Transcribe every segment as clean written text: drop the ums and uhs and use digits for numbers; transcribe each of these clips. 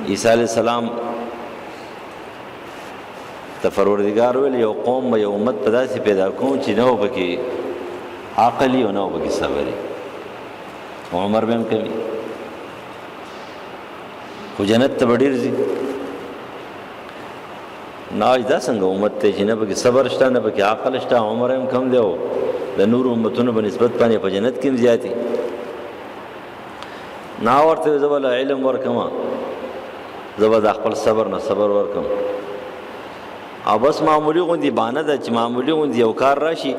عیسی علیہ السلام ته پروردګار ویل یو قوم به یو امت په داسې پیدا کوم چې نه و پکې عقل او نه و پکې صبر عمر به هم کوي خو جنت ته به ډېر ځي نه دا څنګه امت دی چې نه پکې صبر شته نه پکې عقل شته عمر هم کم دی او د نورو امتونو په نسبت باندې په جنت کې هم زیات دي نه ورته زه به علم ورکوم زه به د خپل صبر نه صبر ورکوم او بس معمولی غوندې بانه ده چې معمولی غوندې یو کار راشي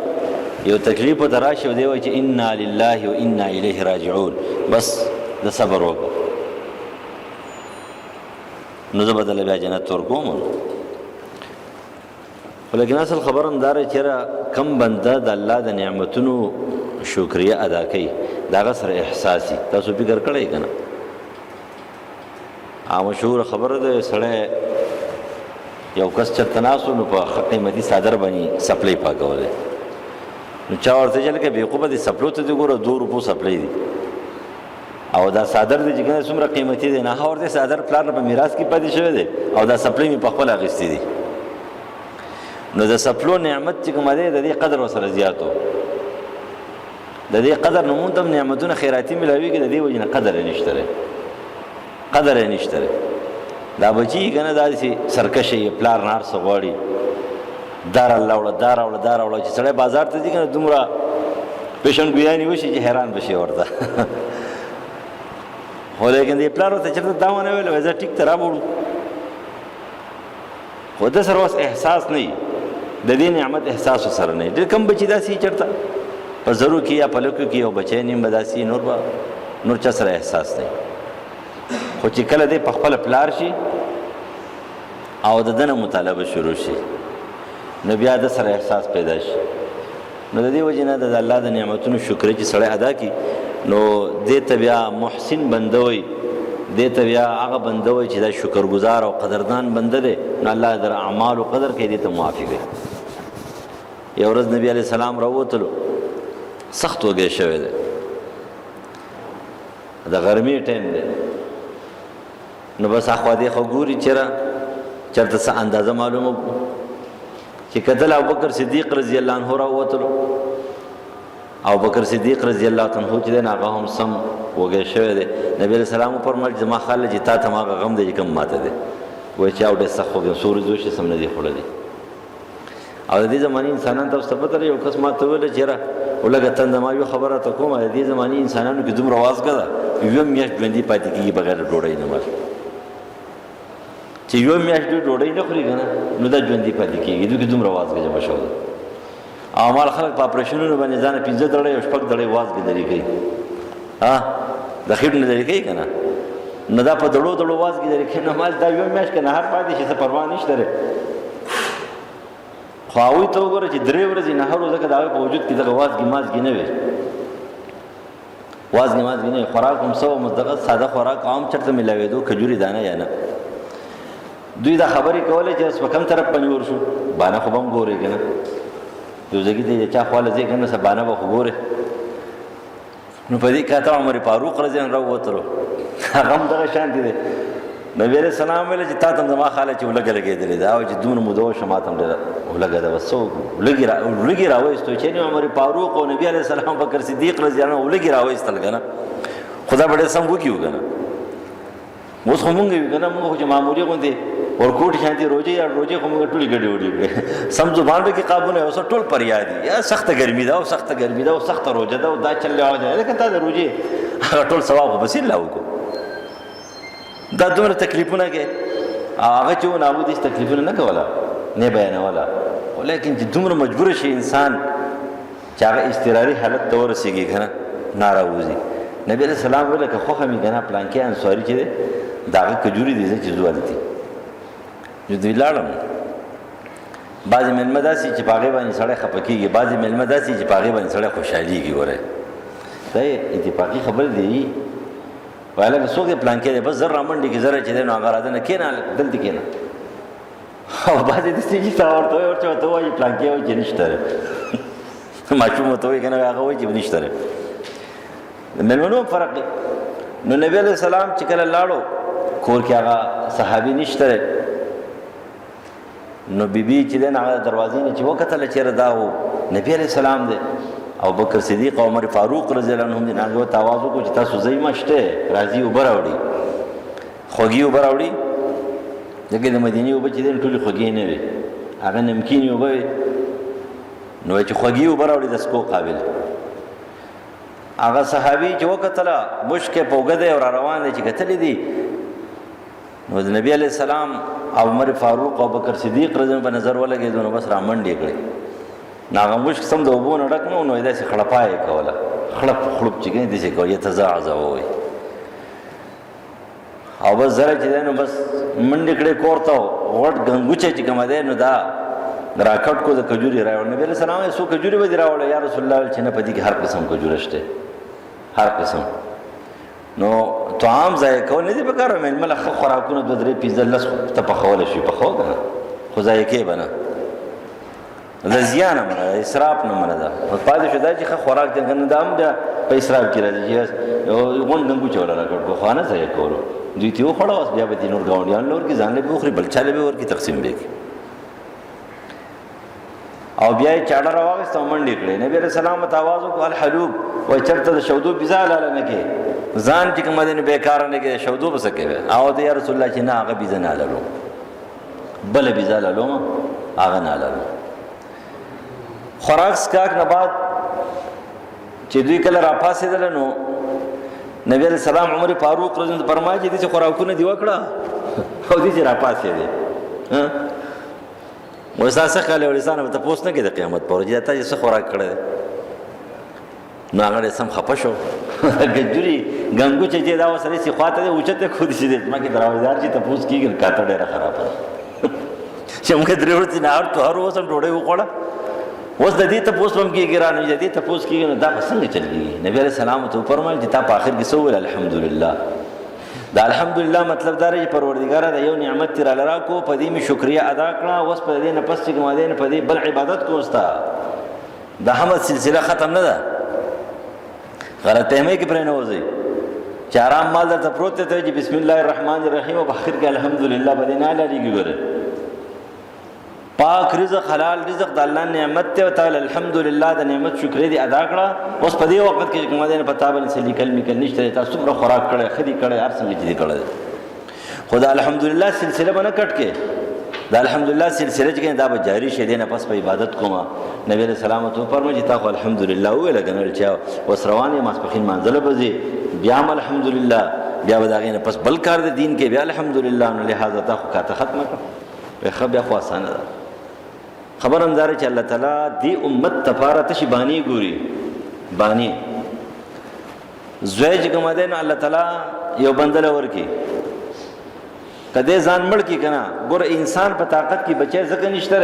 یو تکلیف ورته راشي او دی وایي چې انا لله و انا الیه راجعون بس د صبر وکړه نو زه به دله بیا جنت ورکوم خو لیکن اصل خبر هم دا دی چې کم بنده د الله د نعمتونو شکریه ادا کوي د هغه سره احساسي تاسو فکر کړی که نه مشهوره خبره ده سړی یو کس چرته ناست و نو په قیمتي څادر باندې سپلی پاکولی نو چا ورته چې لکه بېوقوفه دې سپلو ته دې ګوره 2 روپو سپلی دي او دا څادر دی چې کنه څومره قیمتي دی نه ورته څادر پلار په میراث کې پاتې شوی دی او دا سپلی مې په خپل اخیستی دي نو د سپلو نعمت چې کومه دی د دې قدر ورسره زیات و د دې قدر نو مونږ ته هم نعمتونه خیراتي ملاویږي د دې وجې نه قدر یې نشته دی قدر یې نشته دی دا بچي که نه داسې سرکشه یې پلار نه هر څه غواړي دا راوړه دا راوړه دا راوړه چې سړی بازار ته ځي که نه دومره پیشنګویانې وشي چې حیران بشي ورته خو لیکن دې پلار ورته چېرته دا ونه ویل زه ټیک ته راوړو خو ده سره اوس احساس نه وي د دې نعمت احساس ورسره نه وي ډېر کم بچي داسې چېرته په زرو کې یا په لکو کې یو بچی نیم به داسې نور چا سره احساس نه وي خو چې کله دی په خپله پلار شي او د ده نه مطالبه شروع شي نو بیا د سره احساس پیدا شي نو د دې وجې نه د الله د نعمتونو شکرې چې سړی ادا کړي نو دې ته بیا محسن بنده وایي دې ته بیا هغه بنده وایي چې دا شکرګزار او قدردان بنده دی نو الله در اعمالو قدر کوي دې ته معافي کوي یو ورځ نبي علیه السلام راووتلو سخت وږی شوی دی د غرمې ټایم دی نو بس اخوا دې خو ګوري چېرته څه اندازه معلومه چې کتل ابوبکر صدیق رضی الله عنه راووتلو ابوبکر صدیق رضی الله عنه چې دی هغه هم سم وږی شوی دی نبي علیه السلام وفرمایل زما خیال چې تا ته هم هغه غم دی چې کوم ماته دی وایي چې او ډېر سخت وږی څو ورځې وشي سم نه دی خوړلی او د دې زمانې انسانان تاسو ته پته یو کس ما ته ویله چې یاره ولږه تنده ما یو خبره ته کومه د دې زمانې انسانانو کې دومره وازګه ده یوه میاشت ژوندي پاتې کېږي بغیر ډوډۍ نه مال چې یو میاشت ډوډۍ نه خوري که نه نو دا ژوندي پاتې کېږي دوی کې دومره وازګه جمع شوې ده او مال خلک په اپریشنونو باندې ځان 15 دړۍ او 6 دړۍ وازګې لرې کوي د خېټو نه لرې کوي که نه نو دا په دړو دړو وازګې لرې کوي نو مال دا یو میاشت که نهار پاتې شي څه پروا نشته دی خو هغوی ته وګوره چې 3 ورځې نهار و ځکه د هغوی په وجود کې دغه وازګې مازګې نه وي وازګې مازګې نه وي خوراک هم څه و دغه ساده خوراک عام چېرته میلاوېدو کجورې دانه یا نه دوی دا خبرې کولې چې په کوم طرف باندې ورشو بانه خو به هم ګورې که نه دوزګي دی چا خواله ځې که نه څه بانه به خو ګورې نو په دې کاته عمر فاروق رضی الله عنه راووتلو هغه هم دغه شانتې دی نبي علیه السلام ویل چې تا ته هم زما خاله چې ولږه لګېدلې ده او چې دومره موده وشوه ما ته هم ډېره ولږه ده بس څه وکړو لږې راوایستو چې عمر فاروق او نبي علیه السلام بکر صدیق رضی الله عنه ولږې راوایستل که نه خو دا به ډېر سم وکړي که نه اوس خو مونږ وي که نه مونږ خو چې معمولي غوندې ورکوټ شانتي روجې یا روجې خو مونږ ټولې ګډې وډې کړې سم زبان به کې قابو نه اوس ټول پر یادي یا سخته ګرمي ده او سخته ګرمي ده او سخته روجه ده او دا چل له وجه لکه تا د روجې هغه ټول ثواب خو بس الله وکړو دا دومره تکلیفونه کې هغه چې و نابو دېس تکلیفونه نه کوله نه بیانوله ولیکن چې دومره مجبور شي انسان چې هغه اضطراري حالت ته ورسېږي که نه ناراوځي نبي علیه السلام ویل که خوښه مې که نه پلانکي انصاري چې دی د هغه کجورې دي چې زو هلتې نو دوی لاړم بعضې مېلمه داسې چې په هغې باندې سړی خفه کېږي بعضې مېلمه داسې چې په هغې باندې سړی خوشحالېږي ګورئ دا اتفاقي خبرې دی وایي لکه څوک دی پلانکی دی بس زر رامنډې کې زره چې دی نو هغه راځه نه کښېنه دلته کښېنه او بعضې داسې چې تا ورته وایي ورته ورته وایي پلانکی وایي چې نشته دی ماشوم ورته وایي که نه هغه وایي چې نشته دی د مېلمنو هم فرق دی نو نبي علیه السلام چې کله لاړو کور کې هغه صحابي نشته نو بیبي چې دین هغه دروازې نه چې وکتل چیرې دا و نبی علیہ السلام دی او بکر صدیق او عمر فاروق رضی الله عنهم دي هغه تواضع کو چې تاسو زې مشته راضي وبر راوړي خوږي وبر راوړي دغه د مدینه وب چې دین ټولي خوږي نه وي هغه نمکین وب نو چې خوږي وبر راوړي د سکو قابل هغه صحابي چې وکتل مشکه پوګده او روان دي چې کتل دي نو د نبی علیہ السلام او عمر فاروق او بکر صدیق رضی الله په نظر ولګي نو بس را منډې کړې ناغه مشک سم د وبونه ډک نو داسې خړپای کوله خړپ خړپ چې کې دي چې کوي تزعزع وي او بس زره چې نو بس منډې کړې کوړته وټ غنګوچه چې کوم ده نو دا راکټ کو د کجوري راوړ نبی علیہ السلام سو کجوري به راوړ یا رسول الله چې نه پدې کې هر قسم کجوره شته هر قسم نو طعام ځای کو نه دي پکاره مې مل خوراکونه د درې پیزل لس ته په خوله شي په خو کنه خو ځای کې بنا د زیان نه اسراف نه منه دا پاتې شو دا چې خوراک دې کنه دام دا په اسراف کې راځي چې غون غنګو چولا راکړ کو خانه ځای کولو دوی ته خړا اوس بیا به دینور گاونډیان لور کې ځان له بوخري بل چاله به ور کې تقسیم به او بیا چاړه راوغسته منډې کړې نبی رسول الله متواضع کو الحلوب و چرته د شودو بيزال نه کې ځان چې کوم دین بیکار نه کې شودو بسکه او د رسول الله چې نه هغه بيزه نه لالو بل بيزه لالو هغه نه لالو خوراک سکاک نه بعد چې دوی کله را پاسېدل نو نبی علیہ السلام عمر فاروق رضی الله فرمایي چې دې خوراکونه دی وکړه او دې را پاسېدل ها وساسه کله ولسانه ته پوښتنه کې د قیامت پر ورځ ته څه خوراک کړه نو هغه سم خپه شو ګجوري غنګو چې دا وسره سي خواته اوچته خو دې دې ما کې دروازدار چې ته پوښ کیږي کاته ډیره خراب ده چې موږ درې ورځې نه اور ته هر وسم ډوډۍ وخوړه اوس د دې ته پوښ هم کیږي را نه دې ته پوښ کیږي نو دا څنګه چلېږي نبی عليه السلام ته فرمایي چې تا په اخر کې سوال الحمدلله دا الحمدلله مطلب دا دی پروردګار دا یو نعمت تیر لرا کو په دې می شکریا ادا کړه اوس په دې نه پس چې کوم دې نه په دې بل عبادت کوستا دا حمد سلسله ختم نه ده غلطه مې کې پرې نه وځي چې آرام مال ته پروت ته چې بسم الله الرحمن الرحیم او په اخر کې الحمدلله باندې نه لريږي ګوره پاک رزق حلال رزق د الله نعمت ته تعالی الحمدلله د نعمت شکر دې ادا کړه اوس په دې وخت کې کوم دې نه پتا باندې سلی کلمې کل نشته تاسو څومره خوراک کړه خدي کړه هر څنګه چې کړه خدا الحمدلله سلسله باندې کټ کې دا الحمدلله سلسله چې دا به جاری شه دینه پس په عبادت کومه نبی علیہ السلام ته فرمایي چې تاسو الحمدلله ویل غنل چا وسروانه ماسپخین منځله بزي بیا الحمدلله بیا وداغینه پس بل کار د دین کې بیا الحمدلله نو لہذا تاسو کا ختمه کړه خو بیا خو آسان ده خبر اندار چې الله تعالی دی امت تفارت شي بانی ګوري بانی زوی چې کوم ده نو الله تعالی یو بندل ورکی کده ځان مړ کی کنه ګور انسان په طاقت کې بچي ځکه نشته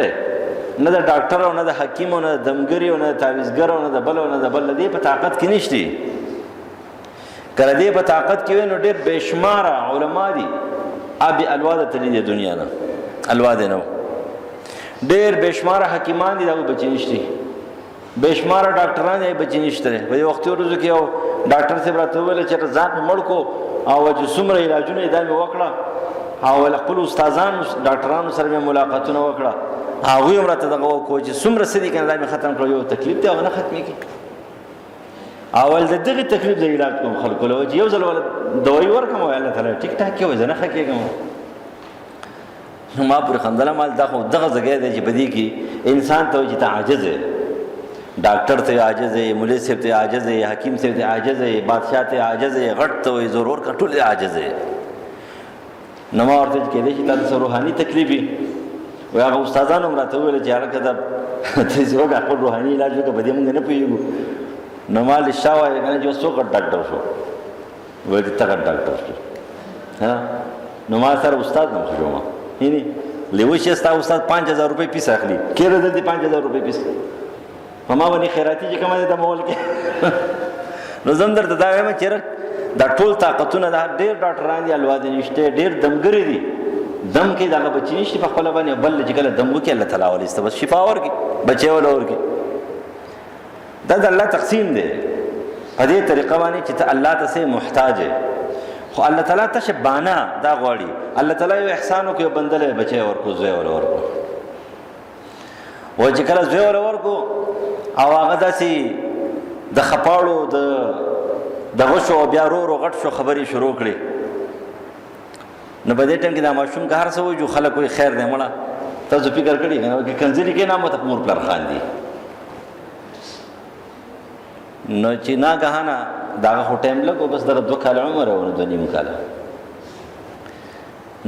نه د ډاکټر او نه د حکیم او نه د دمګری او نه د تعویذګر او نه د بل او نه د بل دی په طاقت کې نشته کله دی په طاقت کې نو ډېر بشمار علما دي ابي الواده تلې د دنیا نه الواده نو ډېر بشمار حکیمان دي دا بچی نشته بشمار ډاکټران یې بچی نشته په وخت ورځو کې یو ډاکټر څخه راته ویل چې ځان مړ کو او چې څومره علاجونه یې دامه وکړه او خپل استادان ډاکټرانو سره ملاقاتونه وکړه هغه هم راته دغه کو چې څومره سدي کنه دامه ختم کړو یو تکلیف دی هغه نه ختمي کی اول دغه تکلیف د علاج کوم خلکو له یو ځل ول دوی ورکوم الله تعالی ټیک ټاک کې وځنه خکېګم ما پر خندله مال دغه ځای دی چې بدی کې انسان ته چې عاجز دی ډاکټر ته عاجز دی مولوی صاحب ته عاجز دی حکیم صاحب ته عاجز دی بادشاہ ته عاجز دی غټ ته ضرور کټول عاجز دی نو ما ورته کې دي چې تاسو روحاني تکلیفي وي هغه استادانو راته ویل چې هغه کده ته زه خپل روحاني علاج وکړم بده موږ نه پیږو نو مال شاوه کنه جو څوک ډاکټر شو وایي ته ډاکټر شو ها نو ما سره استاد نم شو ما یعنی لیوشه ستا استاد 5000 روپے پیس اخلي کېره دې 5000 روپے پیس په ما باندې خیراتی چې کومه د مول کې نو زندر ته دا وایم چې دا ټول طاقتونه دا ډېر ډاکټران دي الواده نشته ډېر دمګری دي دم کې دا بچی نشته په خپل باندې بل چې کله دم وکي الله تعالی ولې است بس شفا ورکي بچي ول ورکي دا د الله تقسیم دی په دې طریقه باندې چې ته الله ته سه محتاج خو الله تعالی ته بانه دا غواړي. الله تعالی یو احسان وکړي یو بنده له بچی ورکو زوی ورکو و چې کله زوی ورکو او هغه داسې د خپاړو دغه شو بیا ورو غټ شو خبرې شروع کړي نو په دې ټیم کې دا ماشوم که هر څه وایي خلک وایي خیر دی مړه تاسو فکر کړي که کنځلي کې نامه ته مور پلار خاندي نو چې ناګهانه دغه خو ټایم لګو بس دغه 2 کاله عمر او 2 نیم کاله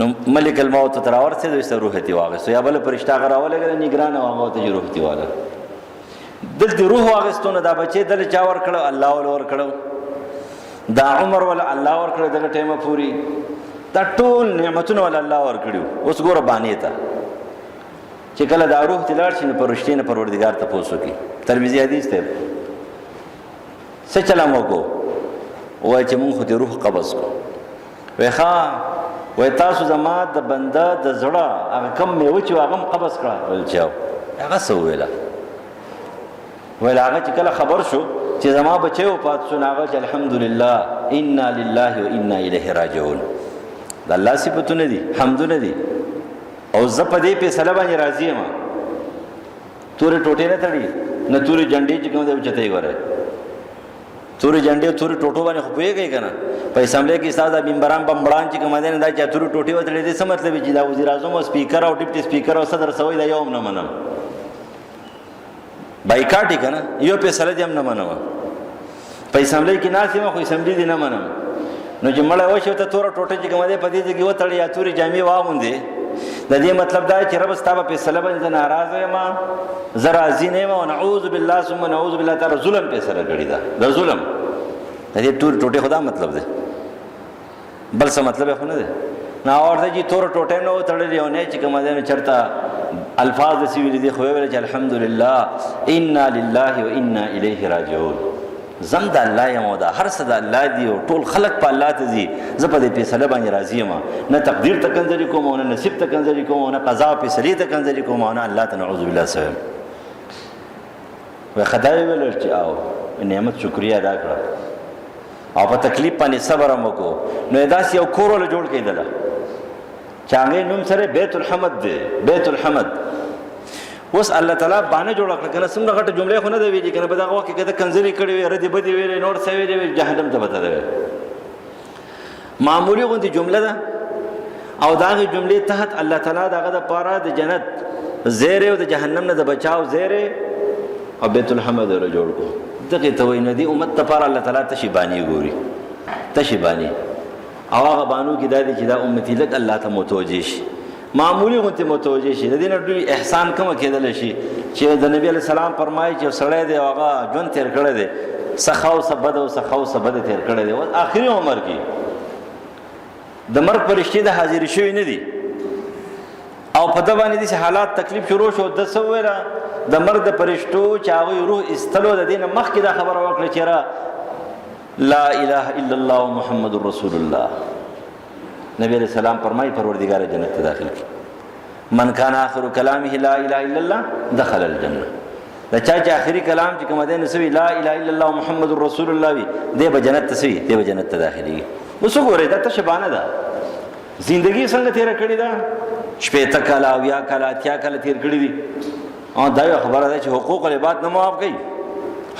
نو ملک الموت ته راورسېد وایي روح یې واخیستو یا بله فرشته هغه راولېږله نګرانه و هغه ته چې روح یې واله دلته روح واخیستو نو دا بچې دله چا ورکړو الله ول ورکړو دا عمر ول الله ورکړو دغه ټیمه پوري دا ټول نعمتونه ول الله ورکړو اوس ګوره بانې ته چې کله دا روح ته لاړ شي نو فرشتې نه پروردګار ته پوښتنه وکړي ترمذی حدیث دی څه چلم وکړو وایي چې مونږ خو دې روح قبض کړو وایي ښه وایي تاسو زما د بنده د زړه هغه کم میوه چې هغه هم قبض کړه ویل چې هغه څه وویله ویل هغه چې کله خبر شو چې زما بچی وفات شو نو هغه چې الحمدلله انا لله و انا الیه راجعون د الله صفتونه دي حمدونه دي او زه په دې فیصله باندې راضي یم تورې ټوټې نه تړي نه تورې جنډې چې کوم دی اوچتې ګوره تورې جنډې او تورې ټوټو باندې خو پوهېږئ که نه په اسمبلۍ کې ستا دا ممبران بمبړان چې کوم دی نه دا چې تورې ټوټې وتړې دې څه مطلب چې دا وزیر اعظم او سپیکر او ډپټي سپیکر او صدر سوی دا یو هم نه منم بایکاټ یې که نه یو فیصله دې هم نه منم په اسمبلۍ کې ناست یم خو اسمبلي دې نه منم نو چې مړی وشي ته توره ټوټه چې کوم دی په دې ځای کې وتړې یا تورې جامې واغوندې د دې مطلب دا چې رب ستا په فیصله باندې زه ناراضه یم زه راضي نه یم او نعوذ بالله ثم نعوذ بالله تعالی ظلم فیصله کړې ده د ظلم د دې تورې ټوټې خو دا مطلب دی بل څه مطلب یې خو نه دی نو ورته چې توره ټوټه یې نه وتړلې او نه چې کوم دی نو چېرته الفاظ داسې ویلي دي خو ویل چې الحمدلله انا لله و انا الیه راجعون زم د الله یم او دا هر څه د الله دی او ټول خلق په الله ته ځي زه په دې فیصله باندې راضي یم نه تقدیر ته کنځلي کوم او نه نصیب ته کنځلي کوم او نه قضا او فیصلې ته کنځلي کوم او نه الله ته نعوذ بالله سویم وایي خدای ویل چې او نعمت شکریا ادا کړه او په تکلیف باندې صبر هم وکړو نو داسې یو کور وله جوړ کړېدله چې هغې نوم سره بیت الحمد دی بیت الحمد اوس الله تعالی باندې جوړ کړ کنه څنګه غټه جمله خو نه دی ویلي کنه په دغه وخت کې کده کنځلې کړې وي ردی بدی ویلې نور څه ویلې جهنم ته وته دی معمولی غوندي جمله ده او داغه جملې تحت الله تعالی دغه د پاره د جنت زیره او د جهنم نه د بچاو زیره او بیت الحمد له جوړ کو دغه ته وای نه دی امت ته پاره الله تعالی تشبانی ګوري تشبانی او هغه بانو کې دا دي چې دا امتی لک الله ته متوجه شي معمولی غونته متوجه شي د دې نه ډېر احسان کوم کېدل شي چې د نبی علی سلام فرمایي چې سړی دی هغه ژوند تیر کړی دی سخاو سبد او سخاو سبد تیر کړی دی او آخري عمر کې د مرګ فرشتې د حاضر شوی نه دي او په دا باندې دې حالات تکلیف شروع شو د سویرا د مرګ د فرشتو چې هغه روح استلو د دینه مخکې دا خبره وکړه چې لا اله الا الله محمد رسول الله نبی علیہ السلام فرمایي پروردگار جنت ته داخل کی من کان آخر کلامه لا اله الا الله دخل الجنه دا چا چې آخري کلام چې کوم دی نسوي لا اله الا الله محمد رسول الله وي دی به جنت ته سوي دی به جنت ته داخلي اوس وګورئ دا تشبانه ده زندگی څنګه تیر کړی ده شپېته کاله او یا کاله اتیا کاله تیر کړی دي او دا یو خبره ده چې حقوق العباد نه معاف کوي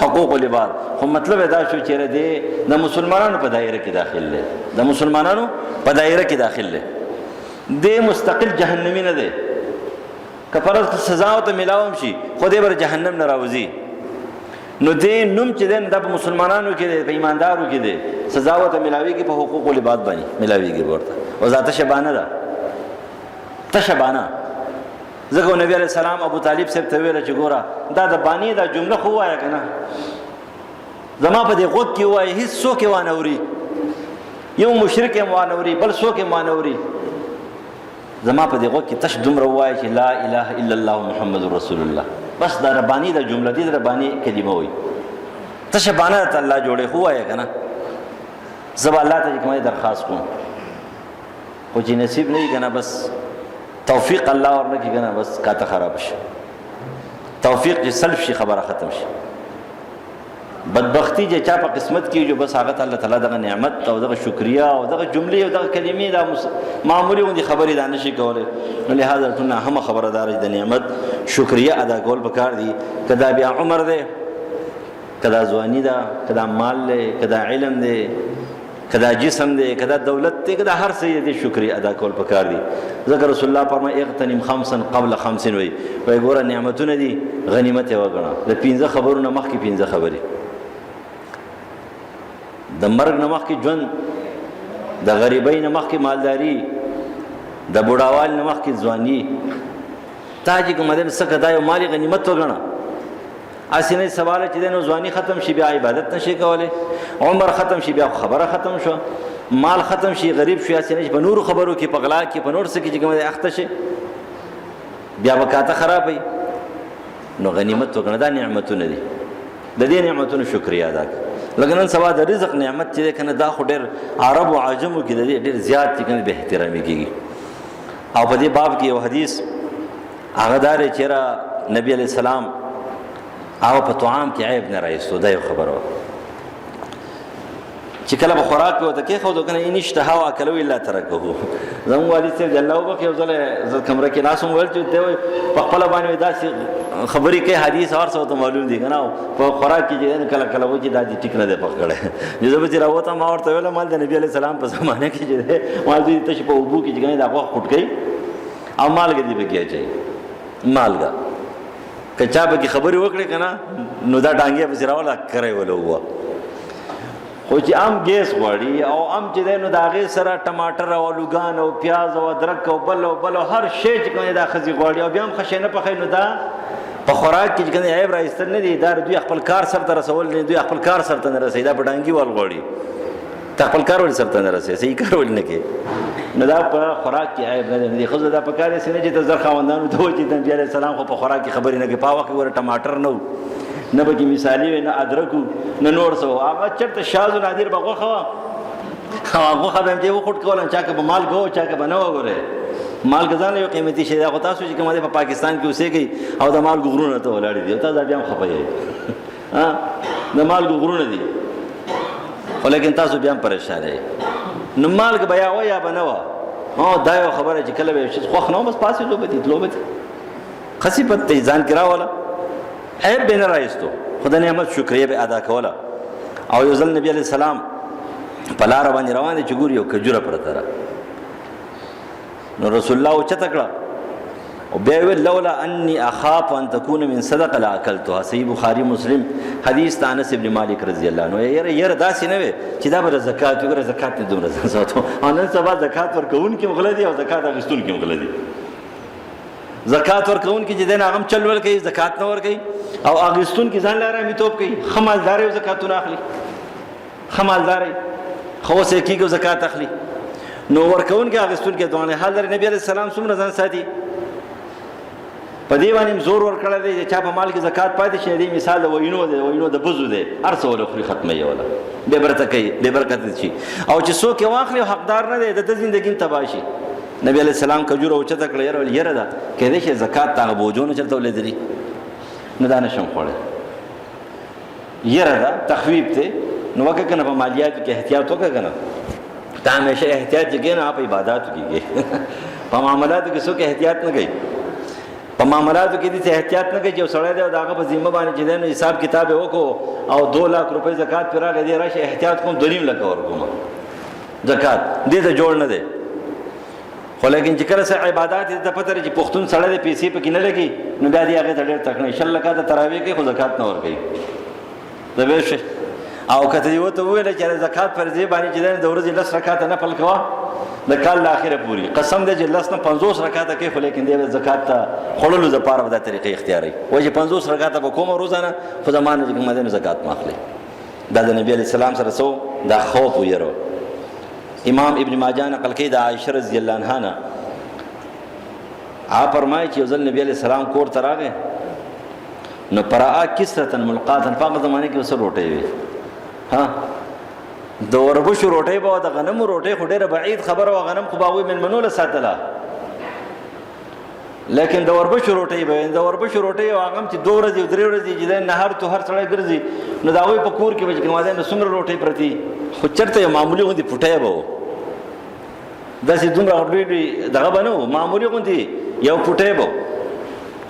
حقوق العباد خو مطلب دا شو چې دی د مسلمانانو په دایره کې داخل دی د مسلمانانو په دایره کې داخل دی دی مستقل جهنمی نه دی که فرض سزا او ته ملاوم شي خو دی بر جهنم نه راوځي نو دی نوم چې دی د مسلمانانو کې دی په ایماندارو کې دی سزا او ته ملاويږي په حقوق العباد باندې ملاويږي ورته او ذات شبانه ده تشبانه ځکه نبی علیہ السلام ابو طالب صاحب ته ویل چې ګوره دا د بانی دا جمله خو وایه که نه زما په دې غوږ کې ووایه هېڅ څوک یې وانه اوري یو مشرک یې وانه اوري بل څوک یې وانه اوري زما په دې غوږ کې تش دومره ووایه چې لا اله الا الله محمد رسول الله بس دا ربانی دا جمله دي د ربانی کلمه وایي تشه بانه ته الله جوړې خو وایه که نه زه به الله ته چې کومه درخواست کوم خو چې نصیب نه وي که نه بس توفیق الله ورنکړي که نه بس کاته خراب شي توفیق چې سلب شي خبره ختم شي بدبختی چې چا په قسمت کې جو بس هغه الله تعالی دغه نعمت او دغه شکریا او دغه جملې او دغه کلمې دا معمولی غوندي خبرې دا نشي کولای. نو لهدا ټول هم خبردار د نعمت شکریا ادا کول پکار دي. کدا بیا عمر دی، کدا ځواني ده، کدا مال دی، کدا علم دی، کدا جسم دی، کدا دولت دی، کدا هر څه دی شکریا ادا کول پکار دي. ذکر رسول الله فرمایي اغتنم خمسا قبل خمس، وي ګوره نعمتونه دي غنیمت وګڼه. د 15 خبرونه مخکې 15 خبرې، د مرګ نه مخکې ژوند، د غریبۍ نه مخکې مالداري، د بوډاوال نه مخکې ځواني. تا چې کوم دین څه کدا یو مالی غنیمت وګڼه. اسینه سوال چې دنو ځواني ختم شي بیا عبادت نشي کولای، عمر ختم شي بیا خبره ختم شو، مال ختم شي غریب شي، اسینه په نور خبرو کې پغلا کې په نور څه کې چې کوم دې اخته شي بیا وکاته خرابې. نو غنیمت وګڼه، دا نعمتونه دي، د دې نعمتونو شکریا ادا کړه. لکه نن سبا د رزق نعمت چې کنه دا خو ډېر عرب او عجمو کې د ډېر زیات چې کنه به احترامي کیږي. او په دې باب کې یو حدیث هغه دار چې را نبی علی السلام او په طعام کې عیب نه راځو، دا یو خبره چې کله به خوراک په وته کې خو دوکنه یې نشته هوا کلو الا ترکه. زمو والد صاحب الله وبخ یو ځله کمره کې ناسم ول چې دی په خپل باندې داسې خبرې کې حدیث اور څه ته معلوم دي کنه په خوراک کې چې کله کله وځي دا دي ټیک نه دی پکړه. جزو به راوته ما ورته ویل مال د نبی علی السلام په زمانه کې چې دی مال دې ته په وبو کې چې دا غوښ خټ گئی او مالګه دی بګیا چي مالګه کچا به خبرې وکړي کنه نو دا ډانګي به راولا کوي ولو خو چې ام ګیس غواړي او ام چې دی نو د هغې سره ټماټر او الوګان او پیاز او ادرک او بل او بل او هر شی چې کوم دا ښځې غواړي او بیا هم ښه شی نه پخوي. نو دا په خوراک کې چې کوم عیب راایستل نه دي، دا دوی خپل کار سرته رسول نه، دوی خپل کار سرته نه رسوي، دا په ډانګي وال غواړي ته خپل کار ولې سرته نه رسوي، صحیح کار ولې نه کوي. نو دا په خوراک کې عیب نه دی. ښځه دا په کار یې نه چې ته زر خاوندانو ته وایي چې نبي علیه السلام خو په خوراک کې خبرې نه کوي. په وخت کې ګوره ټماټر نه نه به کې مثالي وي، نه ادرک نه نور څه، هغه چېرته شاذ و نادر به غوښه وه، غوښه به هم چې وخوټ کوله، چا که به مالګه وه چا که به نه وه. ګورې مالګه ځان یو قیمتي شی دی، خو تاسو چې کوم دی په پاکستان کې اوسېږئ او د مالګو غرونه ته ولاړې دي او تاسو بیا هم خفه یې د مالګو غرونه دي، خو لیکن تاسو بیا هم پریشان یې. نو مالګه به یا وه یا به نه وه. دا یو خبره چې کله به یو شي خوښ نه و بس پاسې تلو به دي تلو به دي خسي پت ته ځان کې راوله عیب به نه رایستو، خو د نعمت شکریه به ادا کوله. او یو ځل نبی علیه السلام په لاره باندې روان دی چې ګوري یو کجوره پرته ده، نو رسول الله اوچته کړه او بیا یې ویل لولا انی اخاف ان تکون من صدقه لاکلتها. صحیح بخاري مسلم حدیث د انس ابن مالک رضی الله عنه. یره داسې نه وي چې دا به زکات وګره، زکات دې دومره ځان ساتو. نن سبا زکات ورکوونکي هم غله دي او زکات اخیستونکي هم غله دي. زکات ورکوونکي چې دین هغه چل ول کوي، زکات نه ورکوي، او اخیستونکي ځان لاره میتوب کوي. خمالدار او زکاتونه اخلي، خمالدار خو سې کیږي زکات اخلي. نو ورکوونکي اخیستونکي دوانه حال در نبی علیہ السلام څومره ځان ساتي په دې باندې زور ورکړل دی چې په مال کې زکات پاتې شي. دې مثال د وینو دی، وینو د بزو دی، هر څه ول خوري ختمه یې ولا به برکت کوي، به برکت شي. او چې څوک واخلي حقدار نه دی، د ژوندۍ تباشي. نبی علیہ السلام کجوره اوچته کړه، یره ده کېدې چې زکات تا بوجونه چرته ولېدلی نه دا نشم خوړی، یره ده تخویب ته. نو وکه کنه په مالیاتو کې احتیاط وکړه کنه، تا همیشه احتیاط چې کنه په عبادتو کې په معاملاتو کې څوک احتیاط نه کوي. په معاملاتو کې دې احتیاط نه کوي چې سړی دی او داغه په ذمہ باندې چې دنه حساب کتاب وکړو او 2 لک روپۍ زکات پر راغی، دې راشه احتیاط کوم 2.5 لک ورکوم زکات دې ته جوړ نه دی. خو لیکن چې کله سره عبادت دې ته پته چې پښتون سړی د پیسې پکې نه لګي، نو بیا دې هغه ته ډېر تکنه شل لکه د تراویح کې خو زکات نه ورکوي. دا به شي او کته یو ته ویل چې زکات پر ځای باندې چې د ورځې 10 رکعات نه پل کوا د کال اخره پوری قسم دې چې 10 نه 50 رکعات کې، خو لیکن دې زکات ته خړلو د پاره ودا طریقې اختیاري و چې 50 رکعات په کومه روزانه په زمانه کې مده زکات ماخلي. دا د نبی علی السلام سره سو دا خوف ويرو. امام ابن ماجه نقل کوي د عائشه رضی الله عنها نه فرمایي چې ځل نبی علی السلام کور ته راغی نو پرا کسرتن ملقاتن په زمانه کې وسه روټي وي، ها د وربشو روټي به د غنمو روټي خو ډیره بعید خبره و، غنم خو باوي من منول ساتله، لیکن د وربشو روټۍ به د وربشو روټۍ او هغه چې 2 ورځې 3 ورځې چې د نهار تو هر سړی ګرځي نو دا وای په کور کې به کومه ده څومره روټۍ پرتی خو چرته معمولی غوندي پټای به داسې دومره ډېر دغه بنو معمولی غوندي یو پټای به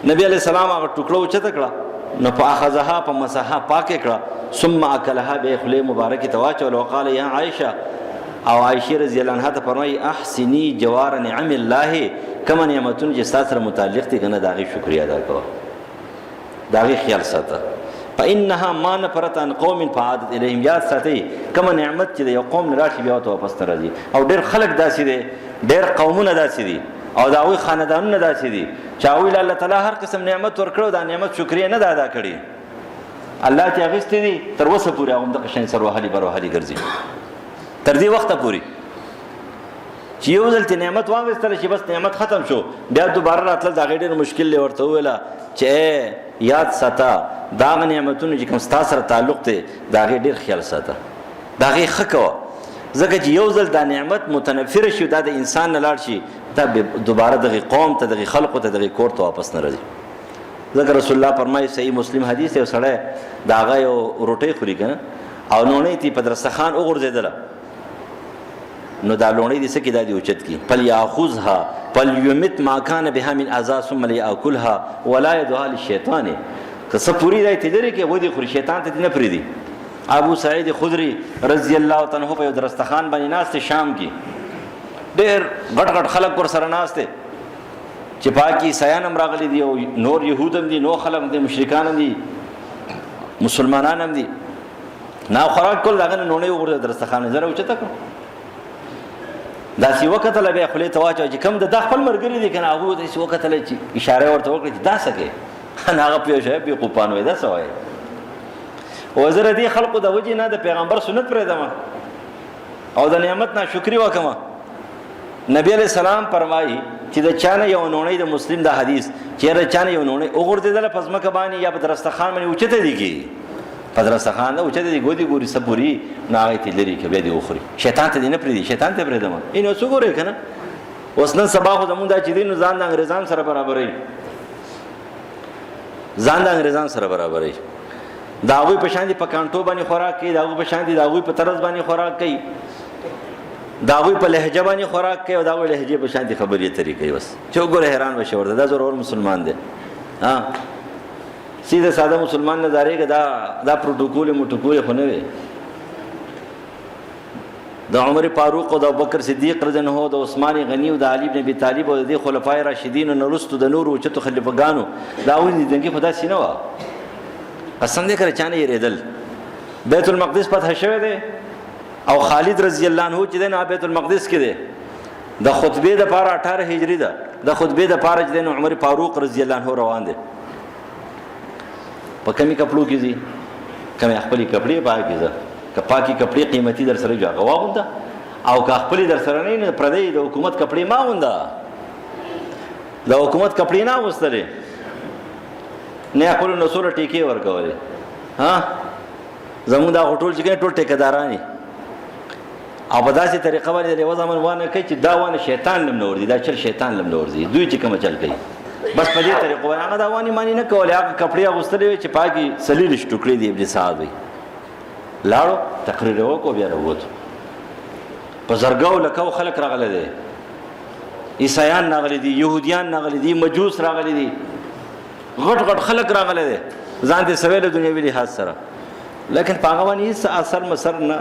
نبی علیہ السلام هغه ټوکړه اوچته کړه نو فاخذها فمسحها پاک کړه ثم اكلها بخله مبارک تواچول وقال يا عائشه او عائشه رضی الله عنها ته فرمایي احسني جوار نعم الله کما نعمتون چې سره متعلق دي کنه داغي شکریا ادا کوه داغي خیال ساته فانها ما نفرت عن قوم فعادت اليهم یاد ساتي کما نعمت چې یو قوم راشي بیا ته واپس راځي او ډېر خلک داسې دي ډېر قومونه داسې دي او داوی خاندانونه داسې دي چې اوی الله تعالی هر قسم نعمت ورکړو دا نعمت شکریا نه ادا کړي الله چې اغستې دي تر وسه پورې هم د قشن سر وهلي بروهلي ګرځي تر دې وخته پورې چې یو ځل ته نعمت واغستل شي بس نعمت ختم شو بیا دوباره راتل دا ډېر مشکل دی ورته ویلا چې یاد ساته دا نعمتونه چې کوم ستاسو سره تعلق دی دا ډېر خیال ساته دا خکو ځکه چې یو ځل دا نعمت متنفر شي دا د انسان نه لاړ شي دا دوباره دغه قوم ته دغه خلق ته دغه کور ته واپس نه راځي ځکه رسول الله فرمایي صحیح مسلم حدیث یو سړی دا هغه یو روټۍ خوري کنه او نونې تی په درستخان وګرځیدله نو دا لونی دي سکی دا دی اوچت کی پل یاخذها پل یمت ما کان بها من اذا ثم لیاکلها ولا يدها للشیطان که پوری دای تدری کې ودی خور شیطان ته نه پریدي ابو سعید خدری رضی الله تعالی عنہ په درستخان باندې ناست شام کې ډېر غټ غټ خلک ور سره ناشته چې پاکي سیانم راغلي دي او نور يهودم دي نو خلک دي مشرکان دي مسلمانان هم دي نا خوراک کول دغه نو نه ور درستخان زره اوچته کو دا سی وخت له به خپل تواچو چې کم د خپل مرګري دي کنه هغه د سی وخت له چې اشاره ورته وکړي چې دا سکه هغه پیوشه به قوپان وې دا سوای وزره دي خلقو د وجه نه د پیغمبر سنت پرې دمه او د نعمت نه شکر وکما نبی علیہ السلام فرمایي چې د چانه یو نونې د مسلم د حدیث چې را چانه یو نونې وګورځیدل پس مکه باندې یا په درستخان باندې اوچته دي کی په درستخان نه اوچته دي ګودي ګوري صبوري ناغې تی لري کې به دي اخري شیطان ته دې نه پریدي شیطان ته پریدم اینو څو ګورې کنه اوس نن سبا خو زمونږ د چې دین ځان د انګريزان سره برابرې ځان د انګريزان سره برابرې داوی په شان دي په کانټو باندې خوراک کوي داوی په شان دي داوی په طرز باندې خوراک کوي داوی په لهجه باندې خوراک کوي او داوی لهجه په شان دي خبرې طریقې بس چې وګوره حیران بشي ورته دا ضرور مسلمان دی ها سیده ساده مسلمان نه داري دا پروتوکول موټوکول خو نه وي د عمر فاروق او د ابوبکر صدیق رضی الله عنه د عثمان غنی او د علي ابن ابي طالب او د خلفای راشدین او نورستو د نور او چتو خلیفګانو دا ونی دغه خدا سینه وا قسم دې کړ چانه یې ردل بیت المقدس فتح شوه دی او خالد رضی الله عنه چې د بیت المقدس کې دی د خطبه د پاره 18 هجری ده د خطبه د پاره چې د عمر فاروق رضی الله عنه روان دي په کمی کپړو کې دي کمی خپل کپړې پای کې ده کپاکی کپڑے قیمتي در سره جوړه واغوندا او که خپل در سره نه پردې د حکومت کپڑے ما وندا د حکومت کپڑے نه وستلې نه خپل نو سره ټیکي ورکولې ها زموږ دا هوټل چې ټول ټیکدارانی او په داسې طریقه باندې له وزمن وانه کوي چې دا وانه شیطان لم نور دي دا چل شیطان لم نور دي دوی چې کوم چل کوي بس په دې طریقه باندې هغه دا وانی مانی نه کولې هغه کپڑے غوستلې چې پاکي سلیل شټکړې دی ابن سعد وي لاړو تقریر وکړو بیا وروته په زرګاو لکو خلک راغلي دي عیسایان راغلي دي يهوديان راغلي دي مجوس راغلي دي غټ غټ خلک راغلي دي ځان دې سویل دنیوي لحاظ سره لیکن پاغوانی هیڅ اثر مسر نه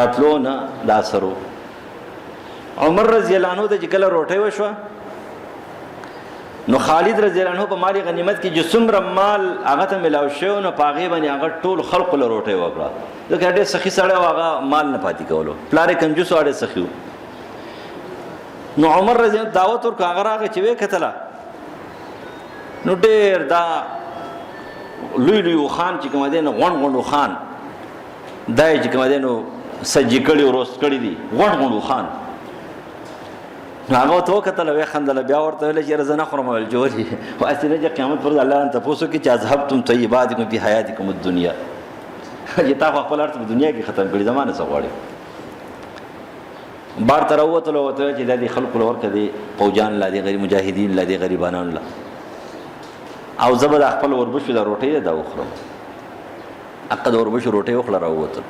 راتلو نه د اثرو عمر رضی الله عنه د جګل روټي وشو نو خالد رضی الله عنه په مال غنیمت کې جسم رمال هغه ته ملاو شو نو پاغي باندې هغه ټول خلق له روټي وکړه دا ډېر سخی سره هغه مال نه پاتې کولو پلار کنجوس واړه سخیو نو عمر رضی الله دعوت ورکړه هغه راغی چې وې کتله نو ډېر دا لوی لوی خان چې کوم دین غون غون خان دای چې کوم دین سجی کړي او روست کړي دي غون غون خان هغه تو کتل وې خندل بیا ورته ویل چې رزنه خرم ول جوړي واسنه چې قیامت پر الله ان تاسو کې چې اذهبتم طیباتکم فی حیاتکم الدنیا چې تاسو خپل ارته په دنیا کې ختم کړی زمانه څه غواړي بار ته راووتلو ورته چې دا دې خلکو له ورکه دي فوجان لا دي غیر مجاهدین لا دي غریبانان لا او زه به د خپل وربشو د روټۍ دا وخورم حق د وربشو روټۍ وخوړه راووتل.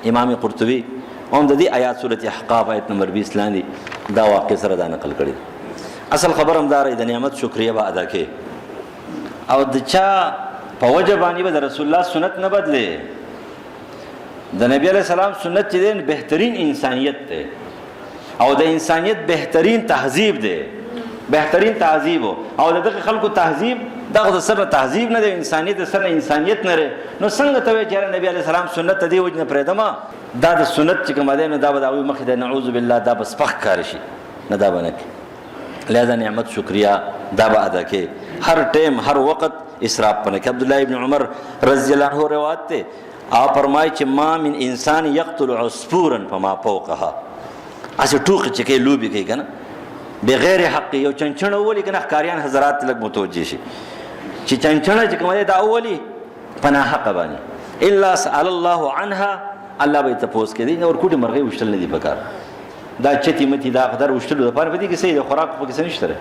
امام قرطبي هم د دې آیات سورۃ احقاف آیت نمبر 20 لاندې دا واقع سره دا نقل کړی. اصل خبر هم دا د نعمت شکریه به ادا کې او د چا په وجه باندې به د رسول الله سنت نه بدلې. د نبی علیہ السلام سنت چې دی بهترین انسانیت دی او د انسانیت بهترین تهذیب دی، بهترین تهذیب او دغه خلکو تهذیب دغه د سره تهذیب نه دی، انسانیت د سره انسانیت نه لري. نو څنګه ته چې نبی علیہ السلام سنت دی وجنه پرېدما دا د سنت چې کوم دی نو دا به دا مخې د نعوذ بالله دا بس پخ کار شي نه دا بنه کې. لہذا نعمت شکریہ دا به ادا کې هر ټیم هر وخت اسراف پنه کې. عبد الله ابن عمر رضی الله عنه روایت ته آپ فرمائے چې ما من انسان یقتل عصفورا فما فوقها اسه ټوک چې کې لوبي کوي کنه بغیر حق یو چنچنه ولي کنه ښکاریان حضرات لګ متوجه شي چې چنچنه چې کومه دا اولی پناه حق باندې الا سأل الله عنها الله به تاسو کې دي نور کوټي مرغې وشتل نه دي پکار دا چتی متي دا قدر وشتل د پاره پدې کې سید خوراک پکې څه نشته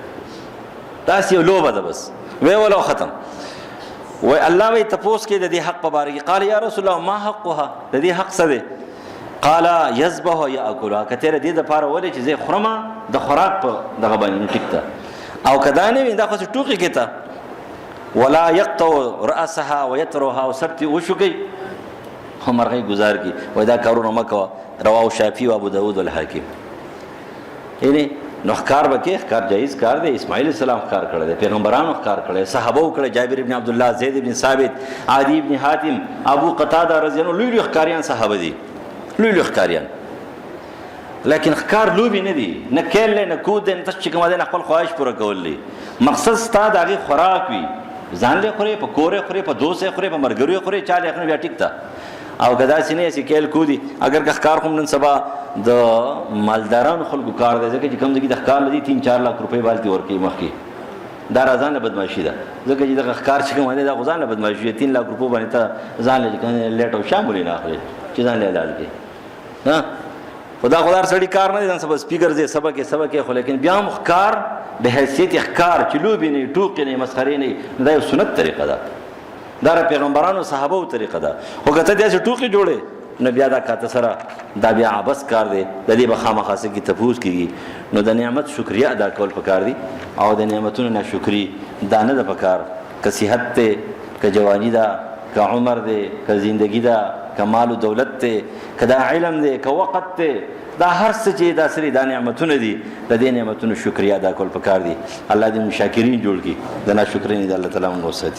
دا سی لوبه ده بس وی ولا ختم. و الله به تاسو کې د دې حق په باره کې قال یا رسول الله ما حقها د دې حق څه دی؟ قال يذبح ياكلها کته دې د پاره ولې چې زه خرمه د خوراک په دغه باندې ټیکته او کدا نه دا خو ټوکی کېته ولا يقطع راسها ويترها وسرتي وشوګي همرغه گزار کی ودا کارونه مکو. رواه شافعي او ابو داود والحاکم. یعنی نو ښکار وکي ښکار جایز کار دی. اسماعیل السلام ښکار کړی دی، پیغمبرانو ښکار کړی، صحابه کړی، جابر ابن عبد الله، زید ابن ثابت، عدی ابن حاتم، ابو قتاده رضی الله عنه لوی ښکاریان صحابه دي، لوی ښکاریان. لیکن ښکار لوبي نه دي، نه کېل نه کود نه تاسو چې کوم دي خپل خواهش پوره کول دي. مقصد ستاسو دغه خوراک وي، ځان له خوري، په کورې خوري، په دوسه خوري، په مرګري خوري، چا له خپل بیا ټیک تا او غدا سینې سې کېل کودي. اگر که ښکار کوم نن سبا د مالدارانو خلکو کار دی ځکه چې کوم ځای د ښکار لدی 3-4 لک روپۍ بالتي ورکي مخکې دا رازانه بدمعشي ده ځکه چې د ښکار چې کوم دی دا غزانه بدمعشي 3 لک روپۍ باندې ته ځان له لیټ او شامل نه اخلي چې ځان له علاج کې ها خدا خدار سړی کار نه دي ځان سبا سپیکر دې سبا کې خو لیکن بیا مخکار به حیثیت ښکار چې لوبي نه ټوک نه مسخري نه دا یو سنت طریقه ده، دا پیغمبرانو صحابه طریقه ده. خو کته دې ټوکی جوړه نو بیا دا کاته سره دا بیا عبس کار دی د دې بخامه خاصه کی تفوز کیږي. نو د نعمت شکریا ادا کول پکار دي او د نعمتونو ناشکری دا نه د پکار که صحت ته که جوانی دا که عمر دی که زندگی دا که مال او دولت ته که دا علم دی که وخت ته دا هر څه چې دا سری دا نعمتونه دي د دې نعمتونو شکریا ادا کول پکار دي. الله دې مشاکرین جوړ کړي د ناشکرین دې الله تعالی موږ وساتي.